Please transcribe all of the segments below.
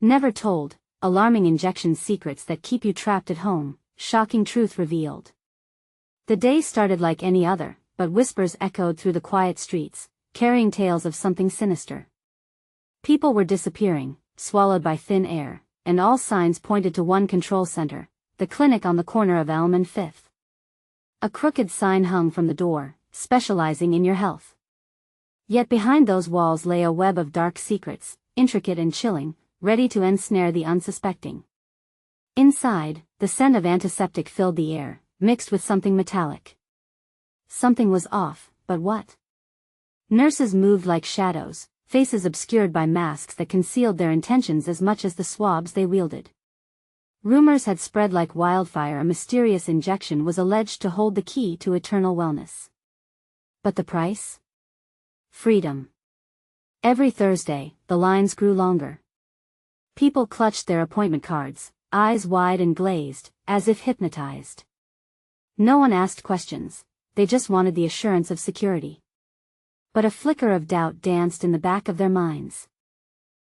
Never told, alarming injection secrets that keep you trapped at home, shocking truth revealed. The day started like any other, but whispers echoed through the quiet streets, carrying tales of something sinister. People were disappearing, swallowed by thin air, and all signs pointed to one control center, the clinic on the corner of Elm and Fifth. A crooked sign hung from the door, specializing in your health. Yet behind those walls lay a web of dark secrets, intricate and chilling, ready to ensnare the unsuspecting. Inside, the scent of antiseptic filled the air, mixed with something metallic. Something was off, but what? Nurses moved like shadows, faces obscured by masks that concealed their intentions as much as the swabs they wielded. Rumors had spread like wildfire. A mysterious injection was alleged to hold the key to eternal wellness. But the price? Freedom. Every Thursday, the lines grew longer. People clutched their appointment cards, eyes wide and glazed, as if hypnotized. No one asked questions, they just wanted the assurance of security. But a flicker of doubt danced in the back of their minds.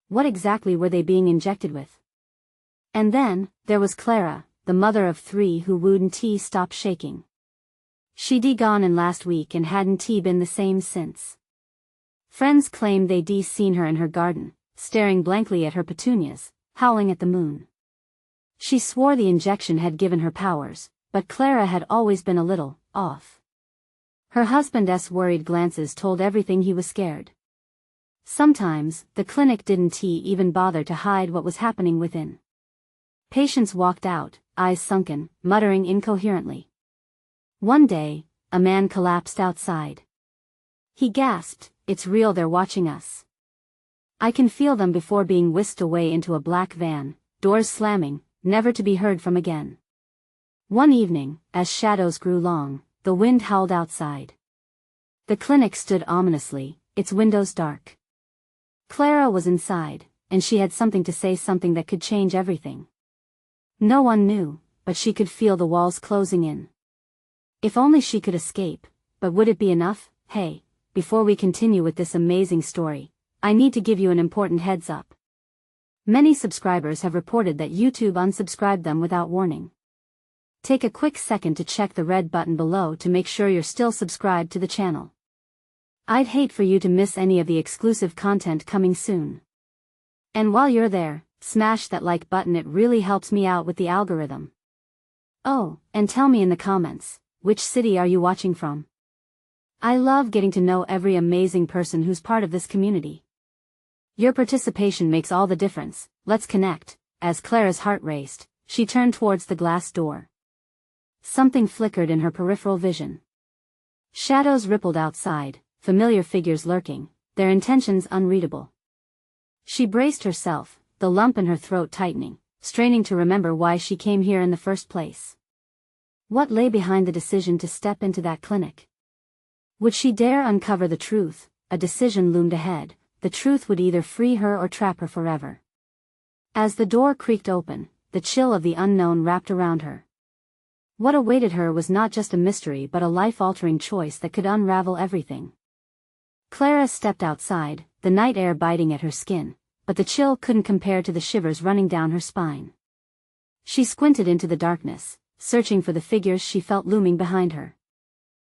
What exactly were they being injected with? And then, there was Clara, the mother of 3 who wouldn't stop shaking. She'd gone in last week and hadn't been the same since. Friends claimed they'd seen her in her garden, staring blankly at her petunias, howling at the moon. She swore the injection had given her powers, but Clara had always been a little off. Her husband's worried glances told everything. He was scared. Sometimes, the clinic didn't even bother to hide what was happening within. Patients walked out, eyes sunken, muttering incoherently. One day, a man collapsed outside. He gasped, "It's real, they're watching us. I can feel them," before being whisked away into a black van, doors slamming, never to be heard from again. One evening, as shadows grew long, the wind howled outside. The clinic stood ominously, its windows dark. Clara was inside, and she had something to say, something that could change everything. No one knew, but she could feel the walls closing in. If only she could escape, but would it be enough? Hey, before we continue with this amazing story, I need to give you an important heads up. Many subscribers have reported that YouTube unsubscribed them without warning. Take a quick second to check the red button below to make sure you're still subscribed to the channel. I'd hate for you to miss any of the exclusive content coming soon. And while you're there, smash that like button, it really helps me out with the algorithm. Oh, and tell me in the comments, which city are you watching from? I love getting to know every amazing person who's part of this community. Your participation makes all the difference. Let's connect. As Clara's heart raced, she turned towards the glass door. Something flickered in her peripheral vision. Shadows rippled outside, familiar figures lurking, their intentions unreadable. She braced herself, the lump in her throat tightening, straining to remember why she came here in the first place. What lay behind the decision to step into that clinic? Would she dare uncover the truth? A decision loomed ahead. The truth would either free her or trap her forever. As the door creaked open, the chill of the unknown wrapped around her. What awaited her was not just a mystery but a life-altering choice that could unravel everything. Clara stepped outside, the night air biting at her skin, but the chill couldn't compare to the shivers running down her spine. She squinted into the darkness, searching for the figures she felt looming behind her.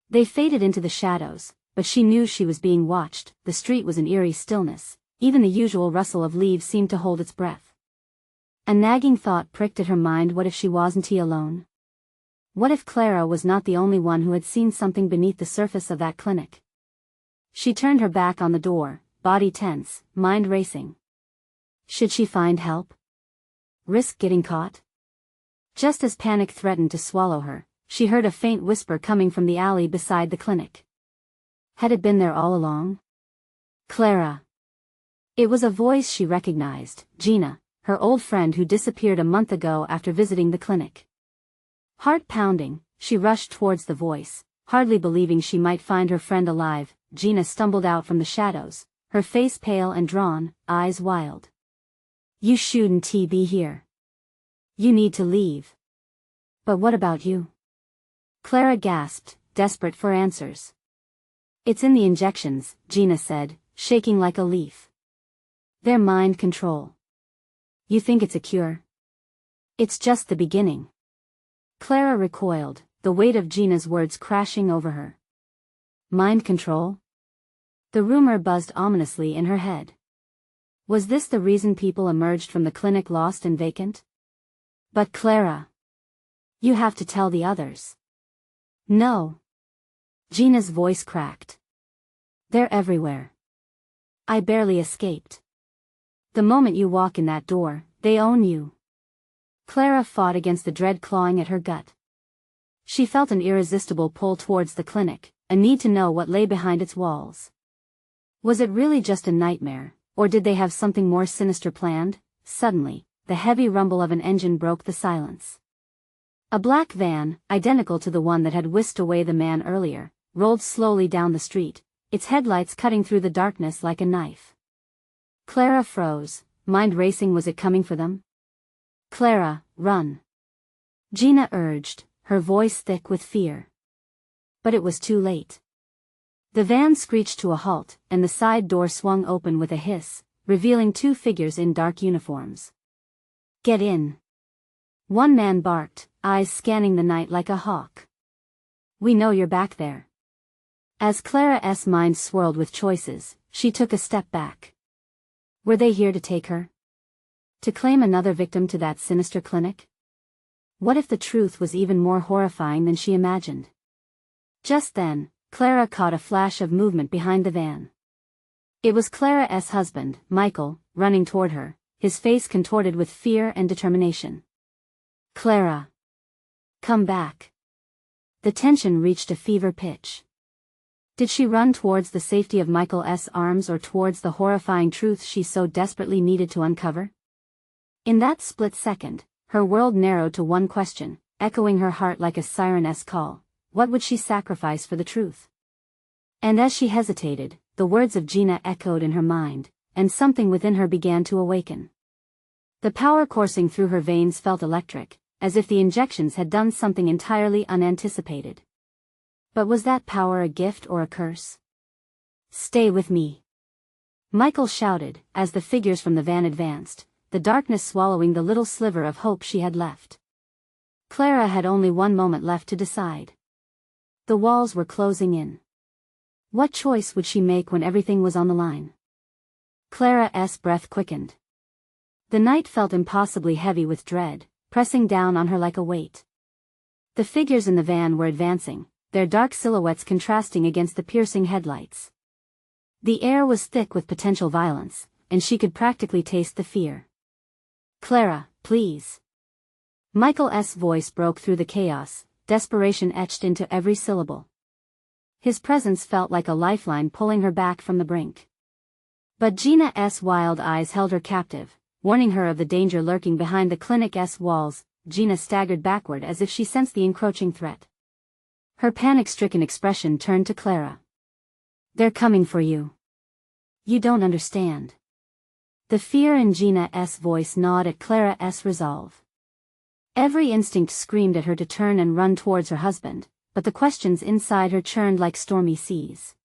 They faded into the shadows, but she knew she was being watched. The street was in eerie stillness, even the usual rustle of leaves seemed to hold its breath. A nagging thought pricked at her mind. What if she wasn't alone? What if Clara was not the only one who had seen something beneath the surface of that clinic? She turned her back on the door, body tense, mind racing. Should she find help? Risk getting caught? Just as panic threatened to swallow her, she heard a faint whisper coming from the alley beside the clinic. Had it been there all along? Clara. It was a voice she recognized, Gina, her old friend who disappeared a month ago after visiting the clinic. Heart pounding, she rushed towards the voice, hardly believing she might find her friend alive. Gina stumbled out from the shadows, her face pale and drawn, eyes wild. You shouldn't be here. You need to leave. But what about you? Clara gasped, desperate for answers. It's in the injections, Gina said, shaking like a leaf. They're mind control. You think it's a cure? It's just the beginning. Clara recoiled, the weight of Gina's words crashing over her. Mind control? The rumor buzzed ominously in her head. Was this the reason people emerged from the clinic lost and vacant? But Clara, you have to tell the others. No. Gina's voice cracked. They're everywhere. I barely escaped. The moment you walk in that door, they own you. Clara fought against the dread clawing at her gut. She felt an irresistible pull towards the clinic, a need to know what lay behind its walls. Was it really just a nightmare, or did they have something more sinister planned? Suddenly, the heavy rumble of an engine broke the silence. A black van, identical to the one that had whisked away the man earlier, rolled slowly down the street, its headlights cutting through the darkness like a knife. Clara froze, mind racing. Was it coming for them? Clara, run! Gina urged, her voice thick with fear. But it was too late. The van screeched to a halt, and the side door swung open with a hiss, revealing two figures in dark uniforms. Get in! One man barked, eyes scanning the night like a hawk. We know you're back there. As Clara's mind swirled with choices, she took a step back. Were they here to take her? To claim another victim to that sinister clinic? What if the truth was even more horrifying than she imagined? Just then, Clara caught a flash of movement behind the van. It was Clara's husband, Michael, running toward her, his face contorted with fear and determination. Clara! Come back! The tension reached a fever pitch. Did she run towards the safety of Michael's arms or towards the horrifying truth she so desperately needed to uncover? In that split second, her world narrowed to one question, echoing her heart like a siren's call. What would she sacrifice for the truth? And as she hesitated, the words of Gina echoed in her mind, and something within her began to awaken. The power coursing through her veins felt electric, as if the injections had done something entirely unanticipated. But was that power a gift or a curse? Stay with me! Michael shouted, as the figures from the van advanced, the darkness swallowing the little sliver of hope she had left. Clara had only one moment left to decide. The walls were closing in. What choice would she make when everything was on the line? Clara's breath quickened. The night felt impossibly heavy with dread, pressing down on her like a weight. The figures in the van were advancing, their dark silhouettes contrasting against the piercing headlights. The air was thick with potential violence, and she could practically taste the fear. Clara, please. Michael's voice broke through the chaos, desperation etched into every syllable. His presence felt like a lifeline pulling her back from the brink. But Gina's wild eyes held her captive, warning her of the danger lurking behind the clinic's walls. Gina staggered backward as if she sensed the encroaching threat. Her panic-stricken expression turned to Clara. They're coming for you. You don't understand. The fear in Gina's voice gnawed at Clara's resolve. Every instinct screamed at her to turn and run towards her husband, but the questions inside her churned like stormy seas.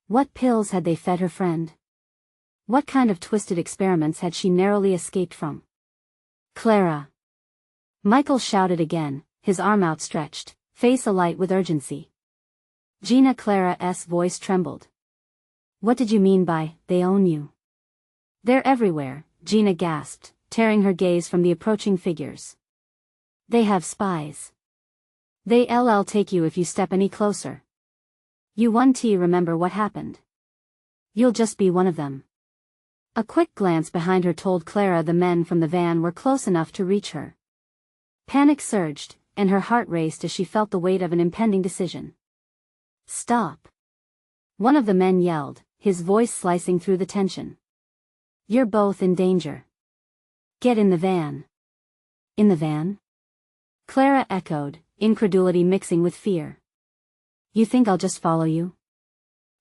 What pills had they fed her friend? What kind of twisted experiments had she narrowly escaped from? Clara! Michael shouted again, his arm outstretched, face alight with urgency. Clara's voice trembled. What did you mean by, they own you? They're everywhere, Gina gasped, tearing her gaze from the approaching figures. They have spies. They'll take you if you step any closer. You won't remember what happened. You'll just be one of them. A quick glance behind her told Clara the men from the van were close enough to reach her. Panic surged, and her heart raced as she felt the weight of an impending decision. Stop! One of the men yelled, his voice slicing through the tension. You're both in danger. Get in the van. In the van? Clara echoed, incredulity mixing with fear. You think I'll just follow you?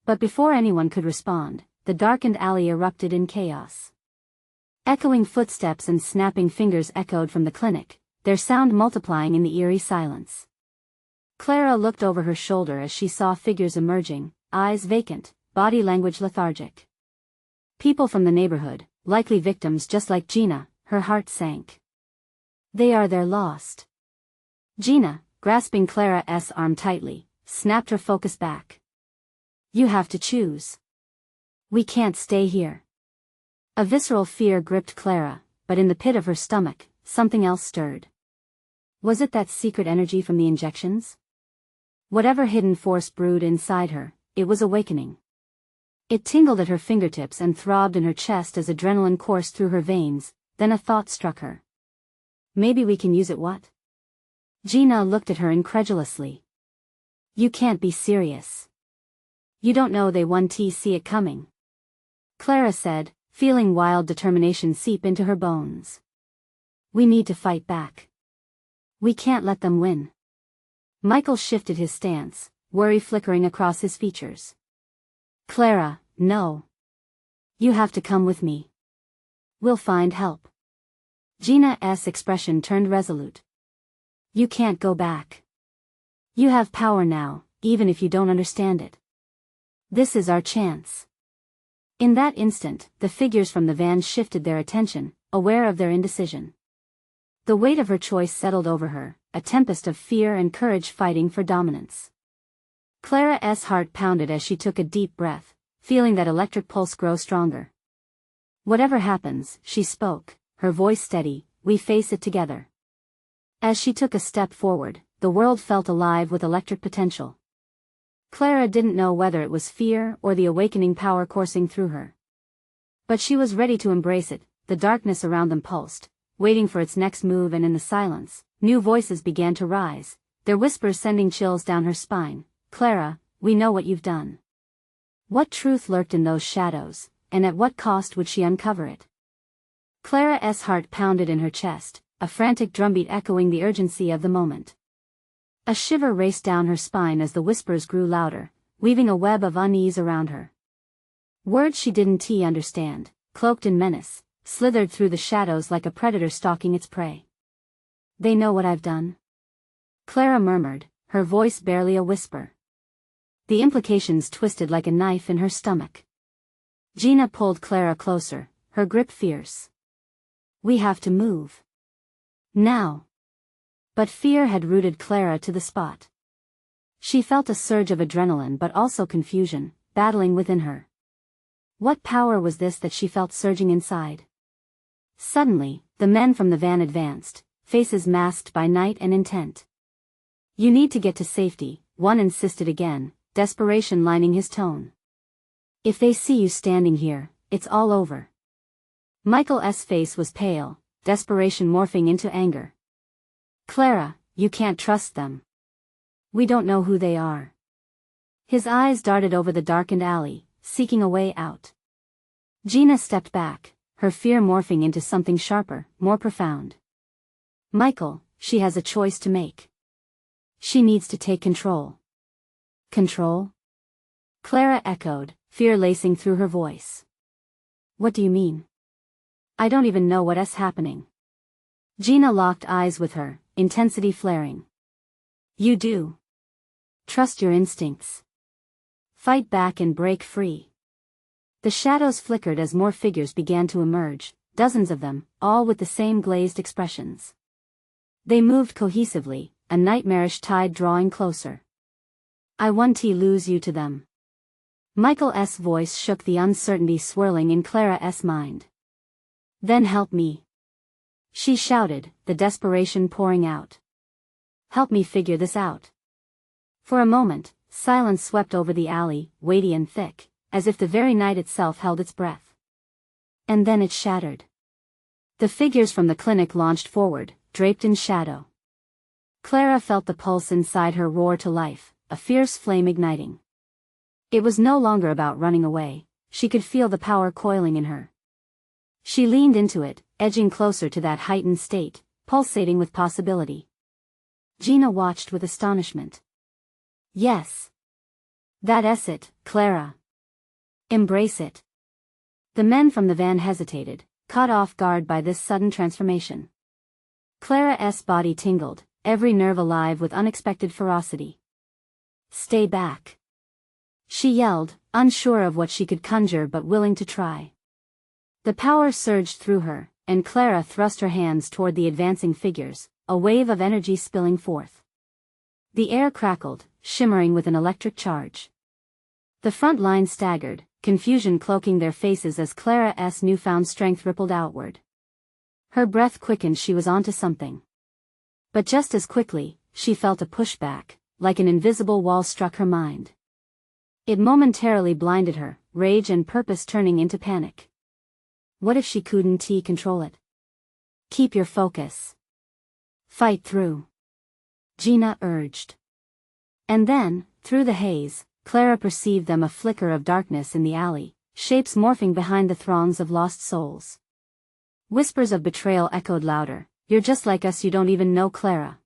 But before anyone could respond, the darkened alley erupted in chaos. Echoing footsteps and snapping fingers echoed from the clinic, their sound multiplying in the eerie silence. Clara looked over her shoulder as she saw figures emerging, eyes vacant, body language lethargic. People from the neighborhood, likely victims just like Gina, her heart sank. They are there lost. Gina, grasping Clara's arm tightly, snapped her focus back. You have to choose. We can't stay here. A visceral fear gripped Clara, but in the pit of her stomach, something else stirred. Was it that secret energy from the injections? Whatever hidden force brewed inside her, it was awakening. It tingled at her fingertips and throbbed in her chest as adrenaline coursed through her veins. Then a thought struck her. Maybe we can use it. What? Gina looked at her incredulously. You can't be serious. You don't know they won't see it coming. Clara said, feeling wild determination seep into her bones. We need to fight back. We can't let them win. Michael shifted his stance, worry flickering across his features. Clara, no. You have to come with me. We'll find help. Gina's expression turned resolute. You can't go back. You have power now, even if you don't understand it. This is our chance. In that instant, the figures from the van shifted their attention, aware of their indecision. The weight of her choice settled over her, a tempest of fear and courage fighting for dominance. Clara's heart pounded as she took a deep breath, feeling that electric pulse grow stronger. Whatever happens, she spoke, her voice steady, we face it together. As she took a step forward, the world felt alive with electric potential. Clara didn't know whether it was fear or the awakening power coursing through her. But she was ready to embrace it. The darkness around them pulsed, waiting for its next move, and in the silence, new voices began to rise, their whispers sending chills down her spine. Clara, we know what you've done. What truth lurked in those shadows, and at what cost would she uncover it? Clara's heart pounded in her chest, a frantic drumbeat echoing the urgency of the moment. A shiver raced down her spine as the whispers grew louder, weaving a web of unease around her. Words she didn't understand, cloaked in menace, slithered through the shadows like a predator stalking its prey. They know what I've done? Clara murmured, her voice barely a whisper. The implications twisted like a knife in her stomach. Gina pulled Clara closer, her grip fierce. We have to move. Now. But fear had rooted Clara to the spot. She felt a surge of adrenaline but also confusion, battling within her. What power was this that she felt surging inside? Suddenly, the men from the van advanced, faces masked by night and intent. You need to get to safety, one insisted again, desperation lining his tone. If they see you standing here, it's all over. Michael's face was pale, desperation morphing into anger. Clara, you can't trust them. We don't know who they are. His eyes darted over the darkened alley, seeking a way out. Gina stepped back, her fear morphing into something sharper, more profound. Michael, she has a choice to make. She needs to take control. Control? Clara echoed, fear lacing through her voice. What do you mean? I don't even know what's happening. Gina locked eyes with her, intensity flaring. You do. Trust your instincts. Fight back and break free. The shadows flickered as more figures began to emerge, dozens of them, all with the same glazed expressions. They moved cohesively, a nightmarish tide drawing closer. I won't lose you to them. Michael's voice shook the uncertainty swirling in Clara's mind. Then help me. She shouted, the desperation pouring out. Help me figure this out. For a moment, silence swept over the alley, weighty and thick, as if the very night itself held its breath. And then it shattered. The figures from the clinic launched forward, draped in shadow. Clara felt the pulse inside her roar to life, a fierce flame igniting. It was no longer about running away, she could feel the power coiling in her. She leaned into it, edging closer to that heightened state, pulsating with possibility. Gina watched with astonishment. Yes. That's it, Clara. Embrace it. The men from the van hesitated, caught off guard by this sudden transformation. Clara's body tingled, every nerve alive with unexpected ferocity. Stay back. She yelled, unsure of what she could conjure but willing to try. The power surged through her, and Clara thrust her hands toward the advancing figures, a wave of energy spilling forth. The air crackled, shimmering with an electric charge. The front line staggered, confusion cloaking their faces as Clara's newfound strength rippled outward. Her breath quickened, she was onto something. But just as quickly, she felt a pushback, like an invisible wall struck her mind. It momentarily blinded her, rage and purpose turning into panic. What if she couldn't control it? Keep your focus. Fight through. Gina urged. And then, through the haze, Clara perceived them, a flicker of darkness in the alley, shapes morphing behind the throngs of lost souls. Whispers of betrayal echoed louder. You're just like us, you don't even know Clara.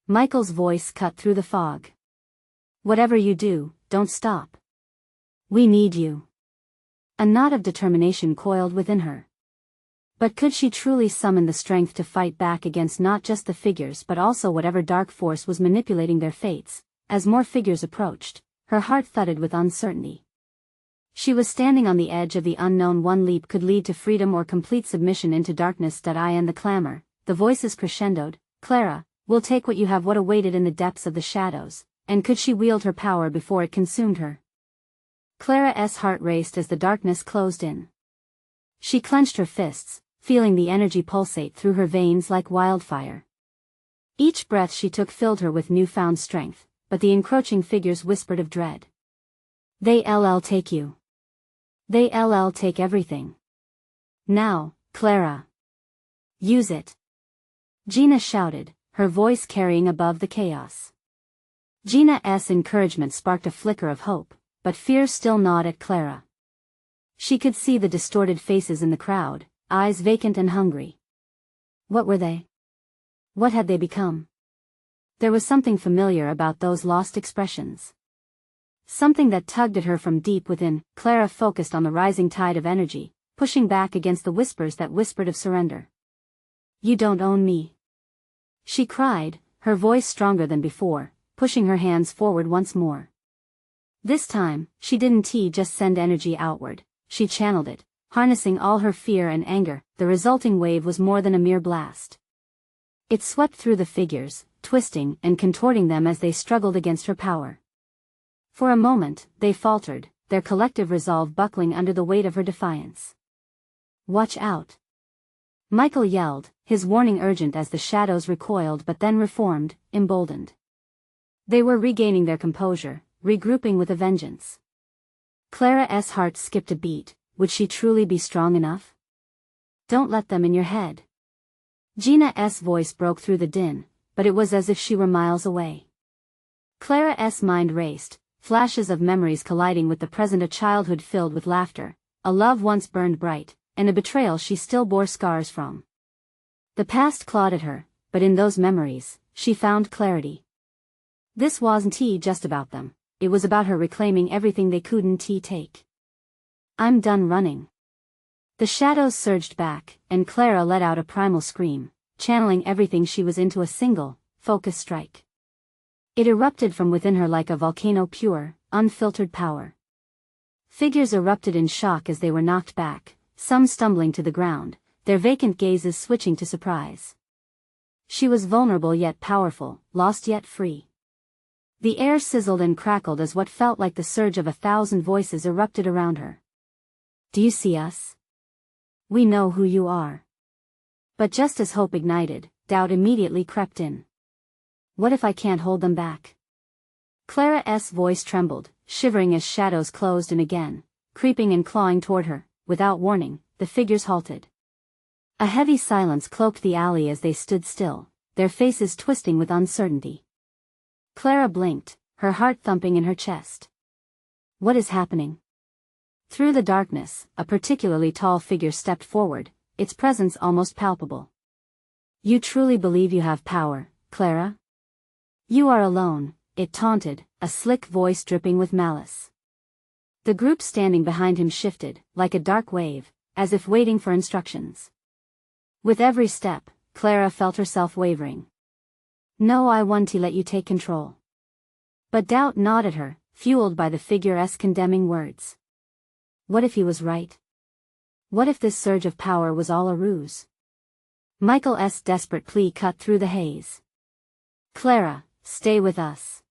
Michael's voice cut through the fog. Whatever you do, don't stop. We need you. A knot of determination coiled within her. But could she truly summon the strength to fight back against not just the figures but also whatever dark force was manipulating their fates? As more figures approached, her heart thudded with uncertainty. She was standing on the edge of the unknown. One leap could lead to freedom or complete submission into darkness. And the clamor, the voices crescendoed. Clara, we'll take what you have. What awaited in the depths of the shadows, and could she wield her power before it consumed her? Clara's heart raced as the darkness closed in. She clenched her fists, feeling the energy pulsate through her veins like wildfire. Each breath she took filled her with newfound strength, but the encroaching figures whispered of dread. They'll take you. They'll take everything. Now, Clara. Use it. Gina shouted, her voice carrying above the chaos. Gina's encouragement sparked a flicker of hope, but fear still gnawed at Clara. She could see the distorted faces in the crowd, eyes vacant and hungry. What were they? What had they become? There was something familiar about those lost expressions. Something that tugged at her from deep within. Clara focused on the rising tide of energy, pushing back against the whispers that whispered of surrender. You don't own me. She cried, her voice stronger than before, pushing her hands forward once more. This time, she didn't just send energy outward, she channeled it, harnessing all her fear and anger. The resulting wave was more than a mere blast. It swept through the figures, twisting and contorting them as they struggled against her power. For a moment, they faltered, their collective resolve buckling under the weight of her defiance. Watch out! Michael yelled, his warning urgent as the shadows recoiled but then reformed, emboldened. They were regaining their composure, regrouping with a vengeance. Clara's heart skipped a beat. Would she truly be strong enough? Don't let them in your head. Gina's voice broke through the din, but it was as if she were miles away. Clara's mind raced, flashes of memories colliding with the present, a childhood filled with laughter, a love once burned bright, and a betrayal she still bore scars from. The past clawed at her, but in those memories, she found clarity. This wasn't just about them, it was about her reclaiming everything they couldn't take. I'm done running. The shadows surged back, and Clara let out a primal scream, channeling everything she was into a single, focused strike. It erupted from within her like a volcano, pure, unfiltered power. Figures erupted in shock as they were knocked back, some stumbling to the ground, their vacant gazes switching to surprise. She was vulnerable yet powerful, lost yet free. The air sizzled and crackled as what felt like the surge of 1,000 voices erupted around her. Do you see us? We know who you are. But just as hope ignited, doubt immediately crept in. What if I can't hold them back? Clara's voice trembled, shivering as shadows closed in again, creeping and clawing toward her. Without warning, the figures halted. A heavy silence cloaked the alley as they stood still, their faces twisting with uncertainty. Clara blinked, her heart thumping in her chest. What is happening? Through the darkness, a particularly tall figure stepped forward, its presence almost palpable. You truly believe you have power, Clara? You are alone, it taunted, a slick voice dripping with malice. The group standing behind him shifted, like a dark wave, as if waiting for instructions. With every step, Clara felt herself wavering. No, I want to let you take control. But doubt gnawed at her, fueled by the figure's condemning words. What if he was right? What if this surge of power was all a ruse? Michael's desperate plea cut through the haze. Clara, stay with us.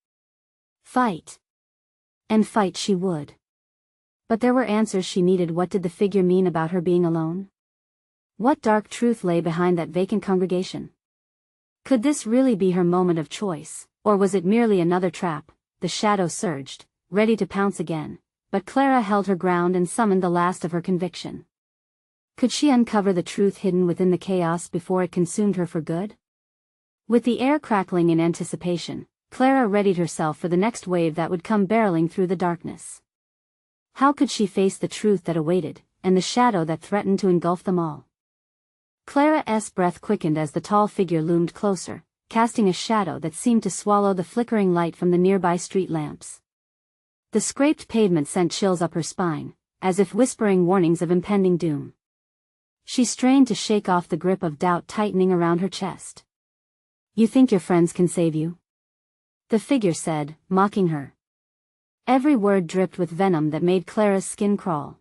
Fight. And fight she would. But there were answers she needed. What did the figure mean about her being alone? What dark truth lay behind that vacant congregation? Could this really be her moment of choice, or was it merely another trap? The shadow surged, ready to pounce again, but Clara held her ground and summoned the last of her conviction. Could she uncover the truth hidden within the chaos before it consumed her for good? With the air crackling in anticipation, Clara readied herself for the next wave that would come barreling through the darkness. How could she face the truth that awaited, and the shadow that threatened to engulf them all? Clara's breath quickened as the tall figure loomed closer, casting a shadow that seemed to swallow the flickering light from the nearby street lamps. The scraped pavement sent chills up her spine, as if whispering warnings of impending doom. She strained to shake off the grip of doubt tightening around her chest. You think your friends can save you? The figure said, mocking her. Every word dripped with venom that made Clara's skin crawl.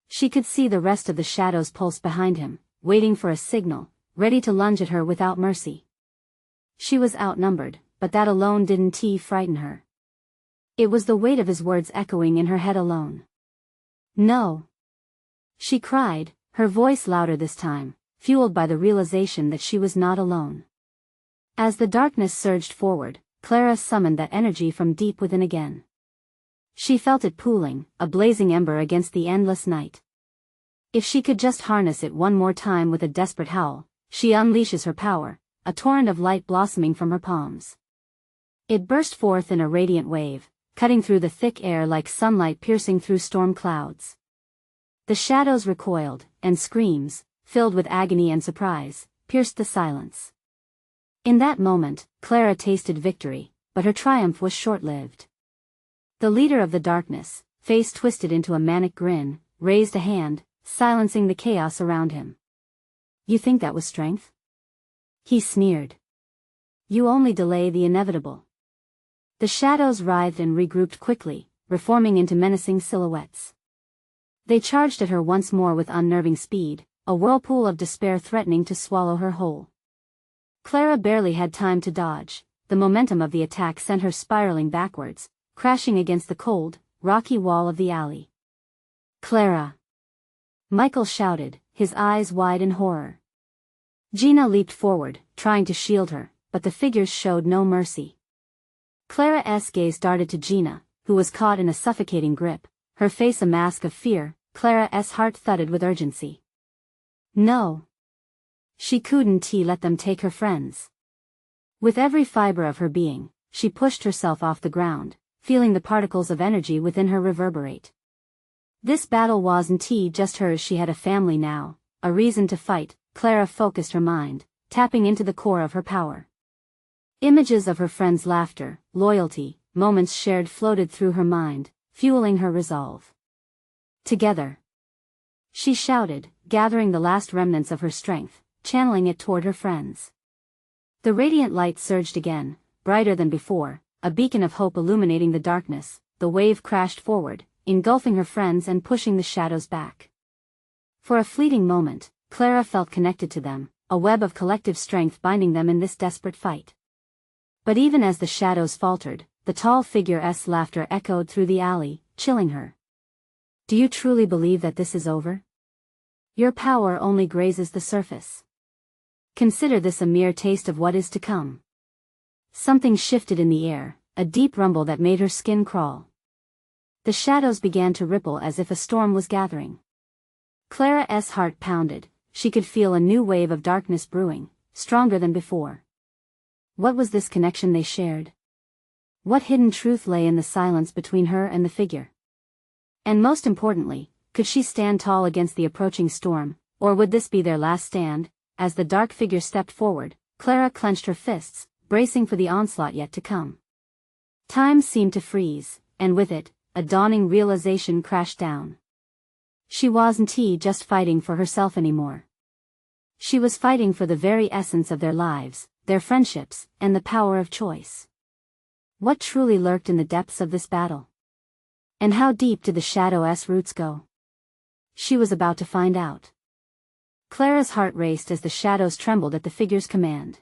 She could see the rest of the shadow's pulse behind him, waiting for a signal, ready to lunge at her without mercy. She was outnumbered, but that alone didn't frighten her. It was the weight of his words echoing in her head alone. No! She cried, her voice louder this time, fueled by the realization that she was not alone. As the darkness surged forward, Clara summoned that energy from deep within again. She felt it pooling, a blazing ember against the endless night. If she could just harness it one more time. With a desperate howl, she unleashes her power, a torrent of light blossoming from her palms. It burst forth in a radiant wave, cutting through the thick air like sunlight piercing through storm clouds. The shadows recoiled, and screams, filled with agony and surprise, pierced the silence. In that moment, Clara tasted victory, but her triumph was short-lived. The leader of the darkness, face twisted into a manic grin, raised a hand, silencing the chaos around him. You think that was strength? He sneered. You only delay the inevitable. The shadows writhed and regrouped quickly, reforming into menacing silhouettes. They charged at her once more with unnerving speed, a whirlpool of despair threatening to swallow her whole. Clara barely had time to dodge. The momentum of the attack sent her spiraling backwards, crashing against the cold, rocky wall of the alley. Clara! Michael shouted, his eyes wide in horror. Gina leaped forward, trying to shield her, but the figures showed no mercy. Clara's gaze darted to Gina, who was caught in a suffocating grip, her face a mask of fear. Clara's heart thudded with urgency. No! She couldn't let them take her friends. With every fiber of her being, she pushed herself off the ground, feeling the particles of energy within her reverberate. This battle wasn't just hers. She had a family now, a reason to fight. Clara focused her mind, tapping into the core of her power. Images of her friends' laughter, loyalty, moments shared floated through her mind, fueling her resolve. Together! She shouted, gathering the last remnants of her strength, channeling it toward her friends. The radiant light surged again, brighter than before, a beacon of hope illuminating the darkness. The wave crashed forward, engulfing her friends and pushing the shadows back. For a fleeting moment, Clara felt connected to them, a web of collective strength binding them in this desperate fight. But even as the shadows faltered, the tall figure's laughter echoed through the alley, chilling her. Do you truly believe that this is over? Your power only grazes the surface. Consider this a mere taste of what is to come. Something shifted in the air, a deep rumble that made her skin crawl. The shadows began to ripple as if a storm was gathering. Clara's heart pounded. She could feel a new wave of darkness brewing, stronger than before. What was this connection they shared? What hidden truth lay in the silence between her and the figure? And most importantly, could she stand tall against the approaching storm, or would this be their last stand? As the dark figure stepped forward, Clara clenched her fists, bracing for the onslaught yet to come. Time seemed to freeze, and with it, a dawning realization crashed down. She wasn't just fighting for herself anymore. She was fighting for the very essence of their lives, their friendships, and the power of choice. What truly lurked in the depths of this battle? And how deep did the shadow's roots go? She was about to find out. Clara's heart raced as the shadows trembled at the figure's command.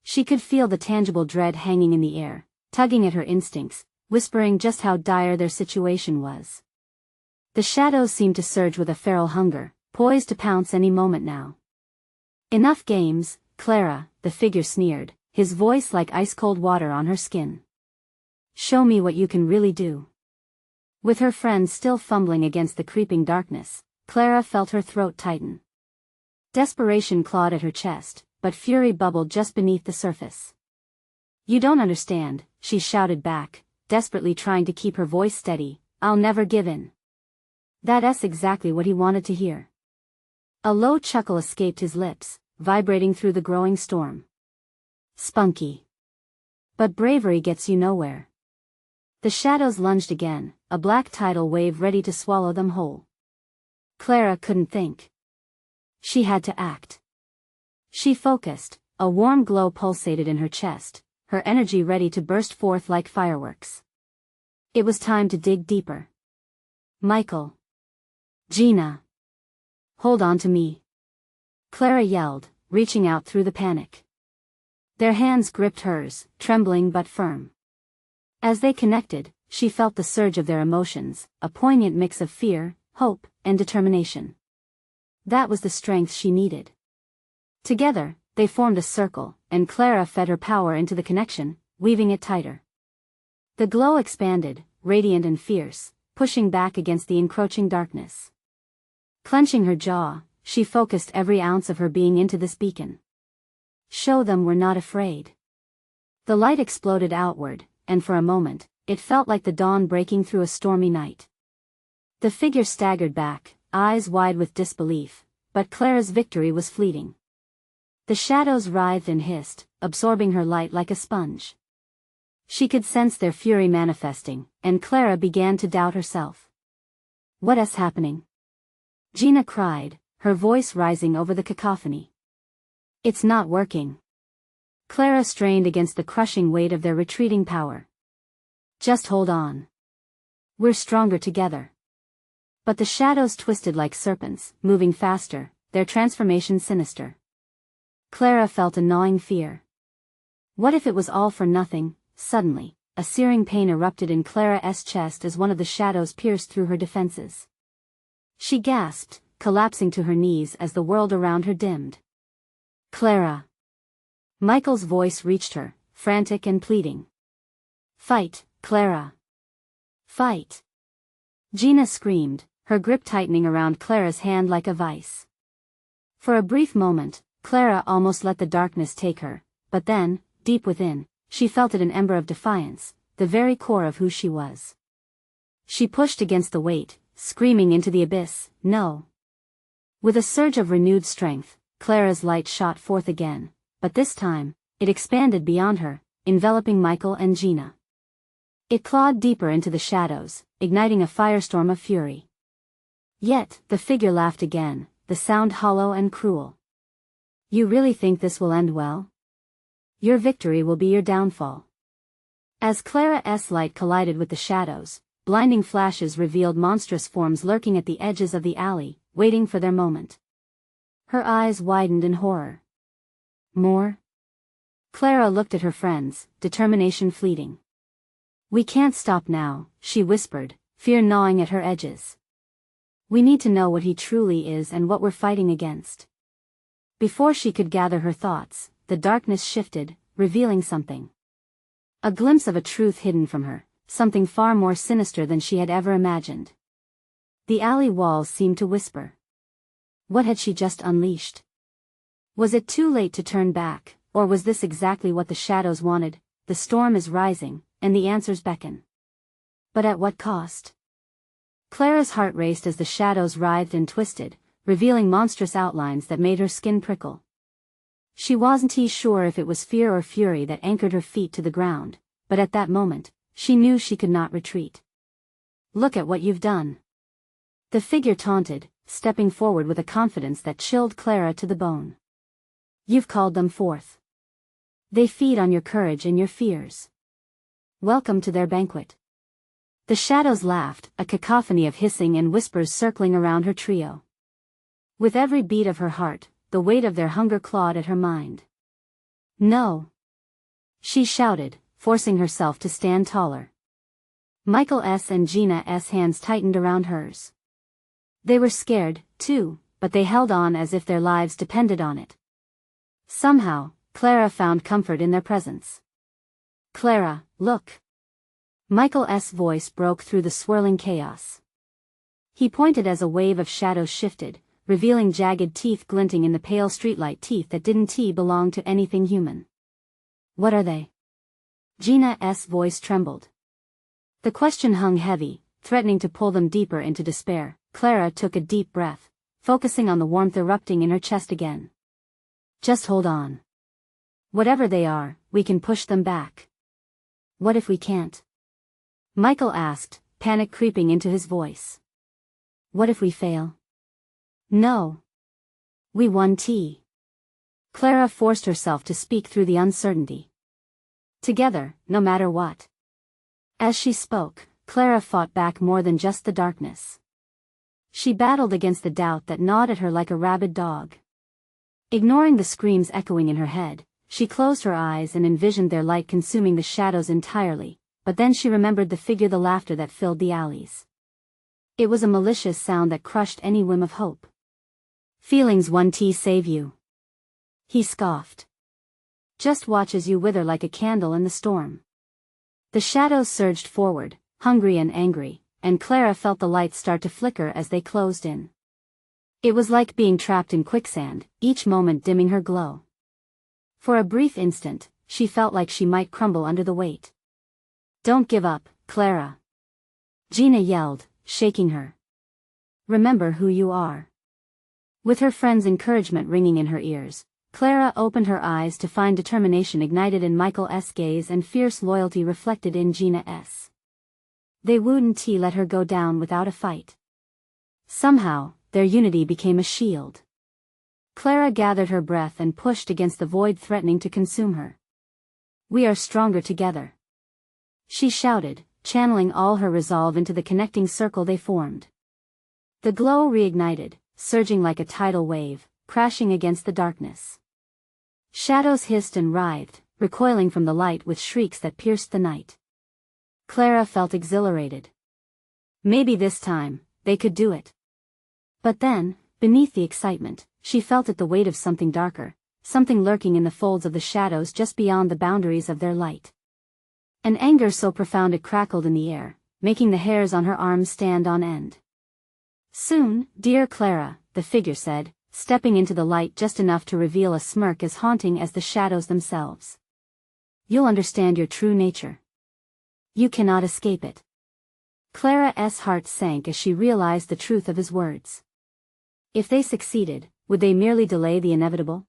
She could feel the tangible dread hanging in the air, tugging at her instincts, whispering just how dire their situation was. The shadows seemed to surge with a feral hunger, poised to pounce any moment now. Enough games, Clara, the figure sneered, his voice like ice-cold water on her skin. Show me what you can really do. With her friend still fumbling against the creeping darkness, Clara felt her throat tighten. Desperation clawed at her chest, but fury bubbled just beneath the surface. You don't understand, she shouted back, desperately trying to keep her voice steady. I'll never give in. That's exactly what he wanted to hear. A low chuckle escaped his lips, vibrating through the growing storm. Spunky. But bravery gets you nowhere. The shadows lunged again, a black tidal wave ready to swallow them whole. Clara couldn't think. She had to act. She focused, a warm glow pulsated in her chest, her energy ready to burst forth like fireworks. It was time to dig deeper. Michael. Gina. Hold on to me. Clara yelled, reaching out through the panic. Their hands gripped hers, trembling but firm. As they connected, she felt the surge of their emotions, a poignant mix of fear, hope, and determination. That was the strength she needed. Together, they formed a circle, and Clara fed her power into the connection, weaving it tighter. The glow expanded, radiant and fierce, pushing back against the encroaching darkness. Clenching her jaw, she focused every ounce of her being into this beacon. Show them we're not afraid. The light exploded outward, and for a moment, it felt like the dawn breaking through a stormy night. The figure staggered back, eyes wide with disbelief, but Clara's victory was fleeting. The shadows writhed and hissed, absorbing her light like a sponge. She could sense their fury manifesting, and Clara began to doubt herself. What's happening? Gina cried, her voice rising over the cacophony. It's not working. Clara strained against the crushing weight of their retreating power. Just hold on. We're stronger together. But the shadows twisted like serpents, moving faster, their transformation sinister. Clara felt a gnawing fear. What if it was all for nothing? Suddenly, a searing pain erupted in Clara's chest as one of the shadows pierced through her defenses. She gasped, collapsing to her knees as the world around her dimmed. Clara. Michael's voice reached her, frantic and pleading. Fight, Clara. Fight. Gina screamed, her grip tightening around Clara's hand like a vice. For a brief moment, Clara almost let the darkness take her, but then, deep within, she felt it an ember of defiance, the very core of who she was. She pushed against the weight, screaming into the abyss, no. With a surge of renewed strength, Clara's light shot forth again, but this time, it expanded beyond her, enveloping Michael and Gina. It clawed deeper into the shadows, igniting a firestorm of fury. Yet, the figure laughed again, the sound hollow and cruel. You really think this will end well? Your victory will be your downfall. As Clara's light collided with the shadows, blinding flashes revealed monstrous forms lurking at the edges of the alley, waiting for their moment. Her eyes widened in horror. More? Clara looked at her friends, determination fleeting. We can't stop now, she whispered, fear gnawing at her edges. We need to know what he truly is and what we're fighting against. Before she could gather her thoughts, the darkness shifted, revealing something. A glimpse of a truth hidden from her, something far more sinister than she had ever imagined. The alley walls seemed to whisper. What had she just unleashed? Was it too late to turn back, or was this exactly what the shadows wanted? The storm is rising, and the answers beckon. But at what cost? Clara's heart raced as the shadows writhed and twisted, revealing monstrous outlines that made her skin prickle. She wasn't sure if it was fear or fury that anchored her feet to the ground, but at that moment, she knew she could not retreat. Look at what you've done. The figure taunted, stepping forward with a confidence that chilled Clara to the bone. You've called them forth. They feed on your courage and your fears. Welcome to their banquet. The shadows laughed, a cacophony of hissing and whispers circling around her trio. With every beat of her heart, the weight of their hunger clawed at her mind. "No!" she shouted, forcing herself to stand taller. Michael S. and Gina S. hands tightened around hers. They were scared, too, but they held on as if their lives depended on it. Somehow, Clara found comfort in their presence. "Clara, look!" Michael S.'s voice broke through the swirling chaos. He pointed as a wave of shadows shifted, revealing jagged teeth glinting in the pale streetlight, teeth that didn't belong to anything human. "What are they?" Gina S.'s voice trembled. The question hung heavy, threatening to pull them deeper into despair. Clara took a deep breath, focusing on the warmth erupting in her chest again. "Just hold on. Whatever they are, we can push them back." "What if we can't?" Michael asked, panic creeping into his voice. "What if we fail?" "No. We won tea." Clara forced herself to speak through the uncertainty. "Together, no matter what." As she spoke, Clara fought back more than just the darkness. She battled against the doubt that gnawed at her like a rabid dog. Ignoring the screams echoing in her head, she closed her eyes and envisioned their light consuming the shadows entirely, but then she remembered the laughter that filled the alleys. It was a malicious sound that crushed any whim of hope. "Feelings won't save you," he scoffed. "Just watch as you wither like a candle in the storm." The shadows surged forward, hungry and angry, and Clara felt the lights start to flicker as they closed in. It was like being trapped in quicksand, each moment dimming her glow. For a brief instant, she felt like she might crumble under the weight. "Don't give up, Clara," Gina yelled, shaking her. "Remember who you are." With her friend's encouragement ringing in her ears, Clara opened her eyes to find determination ignited in Michael S.'s gaze and fierce loyalty reflected in Gina S. They wouldn't let her go down without a fight. Somehow, their unity became a shield. Clara gathered her breath and pushed against the void threatening to consume her. "We are stronger together," she shouted, channeling all her resolve into the connecting circle they formed. The glow reignited, surging like a tidal wave, crashing against the darkness. Shadows hissed and writhed, recoiling from the light with shrieks that pierced the night. Clara felt exhilarated. Maybe this time, they could do it. But then, beneath the excitement, she felt the weight of something darker, something lurking in the folds of the shadows just beyond the boundaries of their light. An anger so profound it crackled in the air, making the hairs on her arms stand on end. "Soon, dear Clara," the figure said, stepping into the light just enough to reveal a smirk as haunting as the shadows themselves. "You'll understand your true nature. You cannot escape it." Clara's heart sank as she realized the truth of his words. If they succeeded, would they merely delay the inevitable?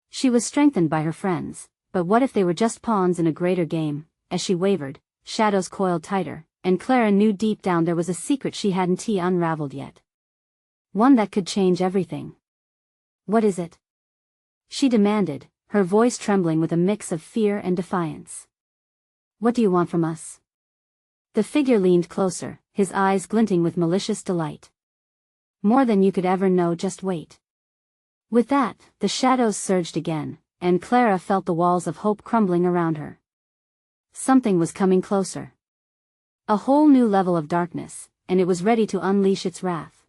She was strengthened by her friends, but what if they were just pawns in a greater game? As she wavered, shadows coiled tighter, and Clara knew deep down there was a secret she hadn't unraveled yet. One that could change everything. "What is it?" she demanded, her voice trembling with a mix of fear and defiance. "What do you want from us?" The figure leaned closer, his eyes glinting with malicious delight. "More than you could ever know, just wait." With that, the shadows surged again, and Clara felt the walls of hope crumbling around her. Something was coming closer. A whole new level of darkness, and it was ready to unleash its wrath.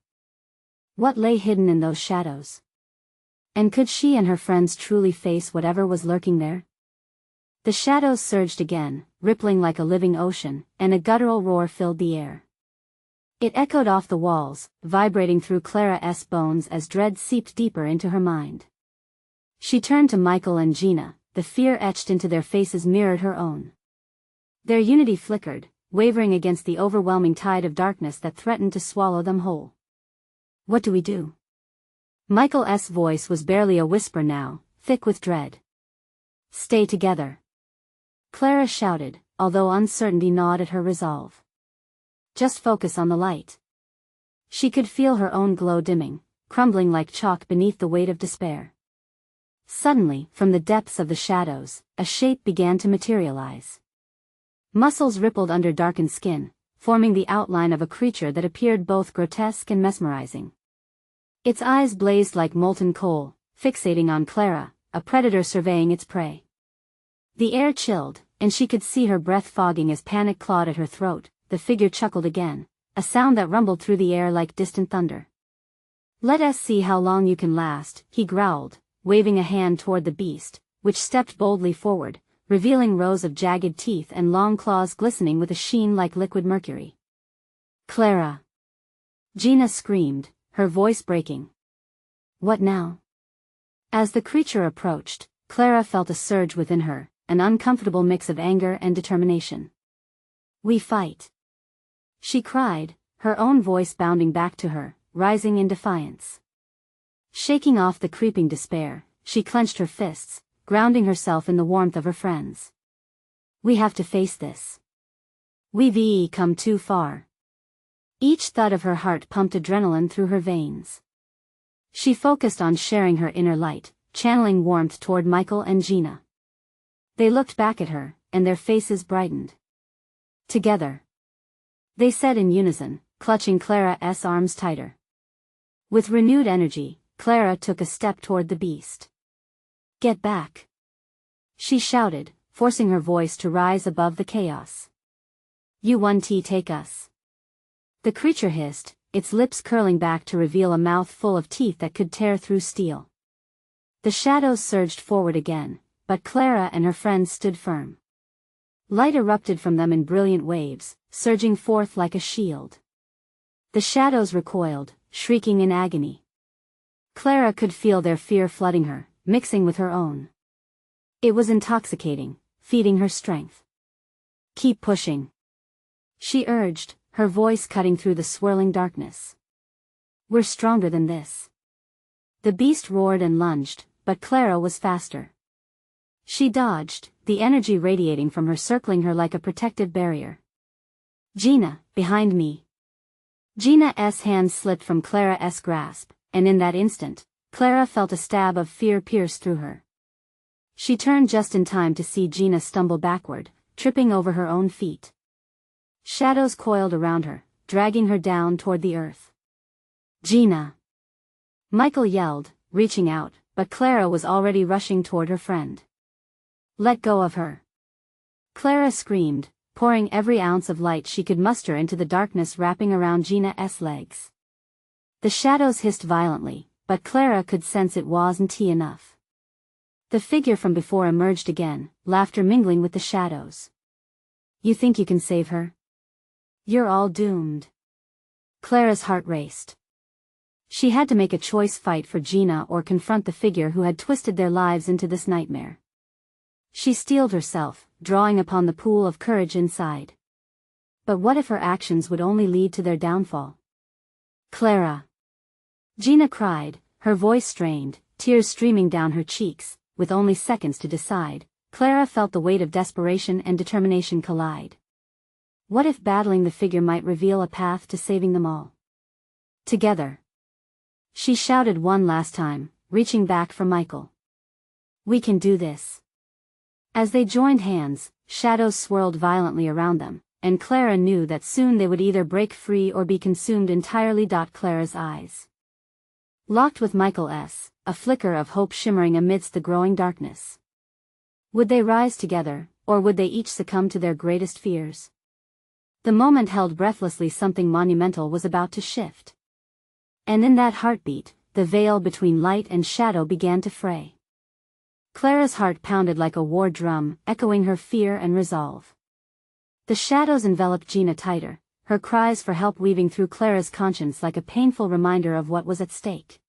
What lay hidden in those shadows? And could she and her friends truly face whatever was lurking there? The shadows surged again, rippling like a living ocean, and a guttural roar filled the air. It echoed off the walls, vibrating through Clara's bones as dread seeped deeper into her mind. She turned to Michael and Gina, the fear etched into their faces mirrored her own. Their unity flickered, wavering against the overwhelming tide of darkness that threatened to swallow them whole. "What do we do?" Michael's voice was barely a whisper now, thick with dread. "Stay together," Clara shouted, although uncertainty gnawed at her resolve. "Just focus on the light." She could feel her own glow dimming, crumbling like chalk beneath the weight of despair. Suddenly, from the depths of the shadows, a shape began to materialize. Muscles rippled under darkened skin, forming the outline of a creature that appeared both grotesque and mesmerizing. Its eyes blazed like molten coal, fixating on Clara, a predator surveying its prey. The air chilled, and she could see her breath fogging as panic clawed at her throat. The figure chuckled again, a sound that rumbled through the air like distant thunder. "Let us see how long you can last," he growled, waving a hand toward the beast, which stepped boldly forward, revealing rows of jagged teeth and long claws glistening with a sheen like liquid mercury. "Clara!" Gina screamed, her voice breaking. "What now?" As the creature approached, Clara felt a surge within her, an uncomfortable mix of anger and determination. "We fight!" she cried, her own voice bounding back to her, rising in defiance. Shaking off the creeping despair, she clenched her fists, grounding herself in the warmth of her friends. "We have to face this. We've come too far." Each thud of her heart pumped adrenaline through her veins. She focused on sharing her inner light, channeling warmth toward Michael and Gina. They looked back at her, and their faces brightened. "Together," they said in unison, clutching Clara's arms tighter. With renewed energy, Clara took a step toward the beast. "Get back!" she shouted, forcing her voice to rise above the chaos. "You want to take us?" The creature hissed, its lips curling back to reveal a mouth full of teeth that could tear through steel. The shadows surged forward again, but Clara and her friends stood firm. Light erupted from them in brilliant waves, surging forth like a shield. The shadows recoiled, shrieking in agony. Clara could feel their fear flooding her, mixing with her own. It was intoxicating, feeding her strength. "Keep pushing," she urged, her voice cutting through the swirling darkness. "We're stronger than this." The beast roared and lunged, but Clara was faster. She dodged, the energy radiating from her circling her like a protective barrier. "Gina, behind me." Gina's hand slipped from Clara's grasp, and in that instant, Clara felt a stab of fear pierce through her. She turned just in time to see Gina stumble backward, tripping over her own feet. Shadows coiled around her, dragging her down toward the earth. "Gina!" Michael yelled, reaching out, but Clara was already rushing toward her friend. "Let go of her!" Clara screamed, pouring every ounce of light she could muster into the darkness wrapping around Gina's legs. The shadows hissed violently, but Clara could sense it wasn't enough. The figure from before emerged again, laughter mingling with the shadows. "You think you can save her? You're all doomed." Clara's heart raced. She had to make a choice: fight for Gina or confront the figure who had twisted their lives into this nightmare. She steeled herself, drawing upon the pool of courage inside. But what if her actions would only lead to their downfall? "Clara!" Gina cried, her voice strained, tears streaming down her cheeks. With only seconds to decide, Clara felt the weight of desperation and determination collide. What if battling the figure might reveal a path to saving them all? "Together!" she shouted one last time, reaching back for Michael. "We can do this." As they joined hands, shadows swirled violently around them, and Clara knew that soon they would either break free or be consumed entirely. Clara's eyes locked with Michael's, a flicker of hope shimmering amidst the growing darkness. Would they rise together, or would they each succumb to their greatest fears? The moment held breathlessly. Something monumental was about to shift. And in that heartbeat, the veil between light and shadow began to fray. Clara's heart pounded like a war drum, echoing her fear and resolve. The shadows enveloped Gina tighter, her cries for help weaving through Clara's conscience like a painful reminder of what was at stake.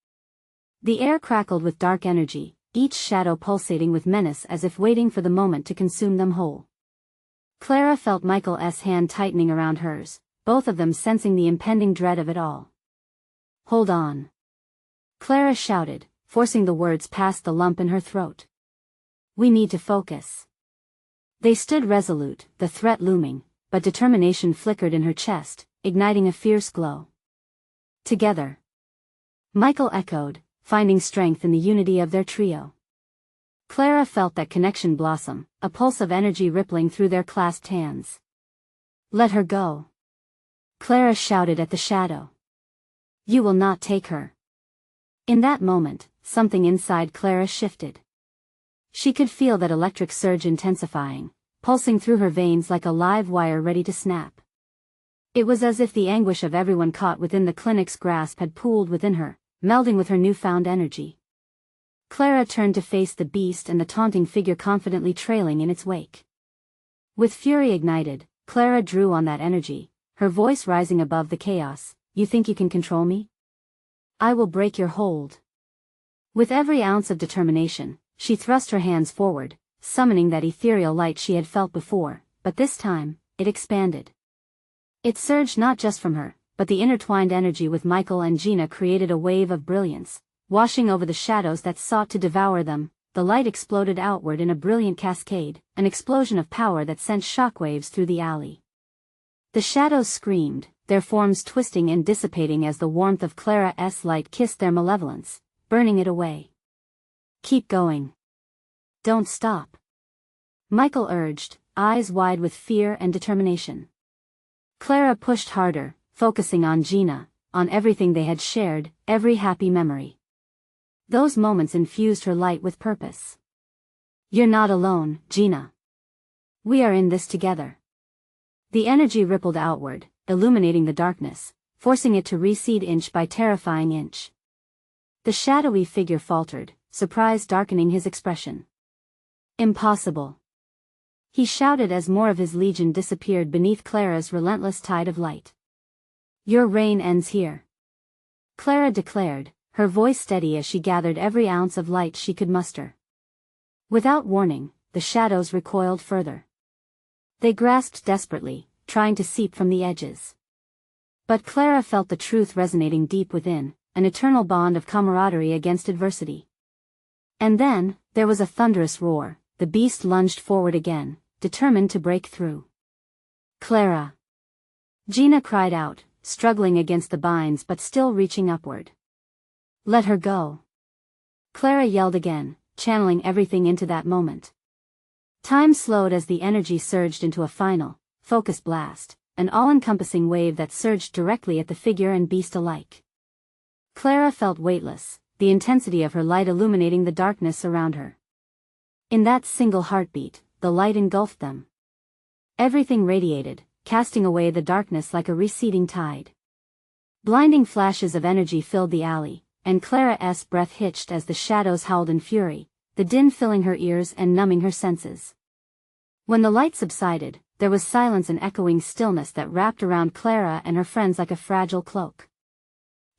The air crackled with dark energy, each shadow pulsating with menace as if waiting for the moment to consume them whole. Clara felt Michael's hand tightening around hers, both of them sensing the impending dread of it all. "Hold on!" Clara shouted, forcing the words past the lump in her throat. "We need to focus." They stood resolute, the threat looming, but determination flickered in her chest, igniting a fierce glow. "Together!" Michael echoed, finding strength in the unity of their trio. Clara felt that connection blossom, a pulse of energy rippling through their clasped hands. "Let her go!" Clara shouted at the shadow. You will not take her. In that moment, something inside Clara shifted. She could feel that electric surge intensifying, pulsing through her veins like a live wire ready to snap. It was as if the anguish of everyone caught within the clinic's grasp had pooled within her, melding with her newfound energy. Clara turned to face the beast and the taunting figure confidently trailing in its wake. With fury ignited, Clara drew on that energy, her voice rising above the chaos. You think you can control me? I will break your hold. With every ounce of determination, she thrust her hands forward, summoning that ethereal light she had felt before, but this time, it expanded. It surged not just from her, but the intertwined energy with Michael and Gina created a wave of brilliance, washing over the shadows that sought to devour them. The light exploded outward in a brilliant cascade, an explosion of power that sent shockwaves through the alley. The shadows screamed, their forms twisting and dissipating as the warmth of Clara's light kissed their malevolence, burning it away. Keep going. Don't stop. Michael urged, eyes wide with fear and determination. Clara pushed harder, focusing on Gina, on everything they had shared, every happy memory. Those moments infused her light with purpose. You're not alone, Gina. We are in this together. The energy rippled outward, illuminating the darkness, forcing it to recede inch by terrifying inch. The shadowy figure faltered, surprise darkening his expression. Impossible. He shouted as more of his legion disappeared beneath Clara's relentless tide of light. Your reign ends here. Clara declared, her voice steady as she gathered every ounce of light she could muster. Without warning, the shadows recoiled further. They grasped desperately, trying to seep from the edges. But Clara felt the truth resonating deep within, an eternal bond of camaraderie against adversity. And then, there was a thunderous roar, the beast lunged forward again, determined to break through. Clara! Gina cried out, struggling against the binds but still reaching upward. Let her go. Clara yelled again, channeling everything into that moment. Time slowed as the energy surged into a final, focused blast, an all-encompassing wave that surged directly at the figure and beast alike. Clara felt weightless, the intensity of her light illuminating the darkness around her. In that single heartbeat, the light engulfed them. Everything radiated, casting away the darkness like a receding tide. Blinding flashes of energy filled the alley, and Clara's breath hitched as the shadows howled in fury, the din filling her ears and numbing her senses. When the light subsided, there was silence and echoing stillness that wrapped around Clara and her friends like a fragile cloak.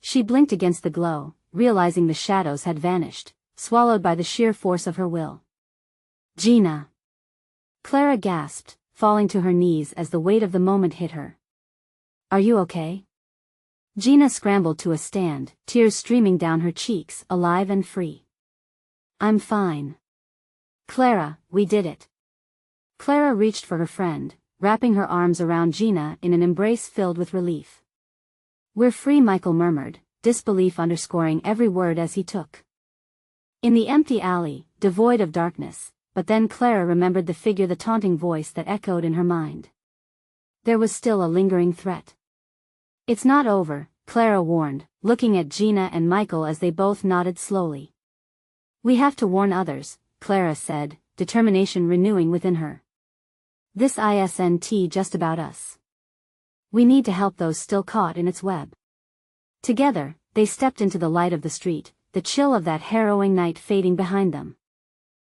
She blinked against the glow, realizing the shadows had vanished, swallowed by the sheer force of her will. Gina! Clara gasped, falling to her knees as the weight of the moment hit her. Are you okay? Gina scrambled to a stand, tears streaming down her cheeks, alive and free. I'm fine. Clara, we did it. Clara reached for her friend, wrapping her arms around Gina in an embrace filled with relief. We're free, Michael murmured, disbelief underscoring every word as he took. In the empty alley, devoid of darkness, but then Clara remembered the figure, the taunting voice that echoed in her mind. There was still a lingering threat. It's not over, Clara warned, looking at Gina and Michael as they both nodded slowly. We have to warn others, Clara said, determination renewing within her. This isn't just about us. We need to help those still caught in its web. Together, they stepped into the light of the street, the chill of that harrowing night fading behind them.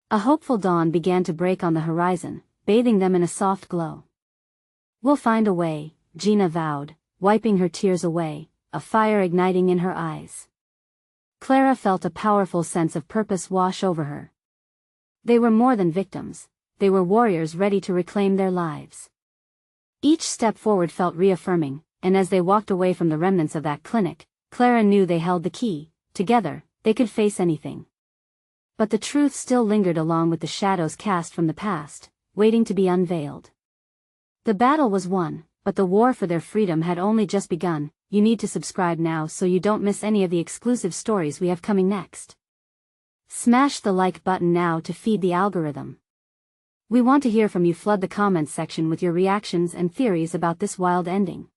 A hopeful dawn began to break on the horizon, bathing them in a soft glow. We'll find a way, Gina vowed, wiping her tears away, a fire igniting in her eyes. Clara felt a powerful sense of purpose wash over her. They were more than victims, they were warriors ready to reclaim their lives. Each step forward felt reaffirming, and as they walked away from the remnants of that clinic, Clara knew they held the key. Together, they could face anything. But the truth still lingered along with the shadows cast from the past, waiting to be unveiled. The battle was won, but the war for their freedom had only just begun. You need to subscribe now so you don't miss any of the exclusive stories we have coming next. Smash the like button now to feed the algorithm. We want to hear from you. Flood the comments section with your reactions and theories about this wild ending.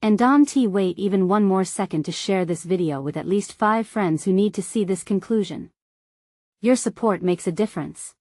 And don't wait even one more second to share this video with at least 5 friends who need to see this conclusion. Your support makes a difference.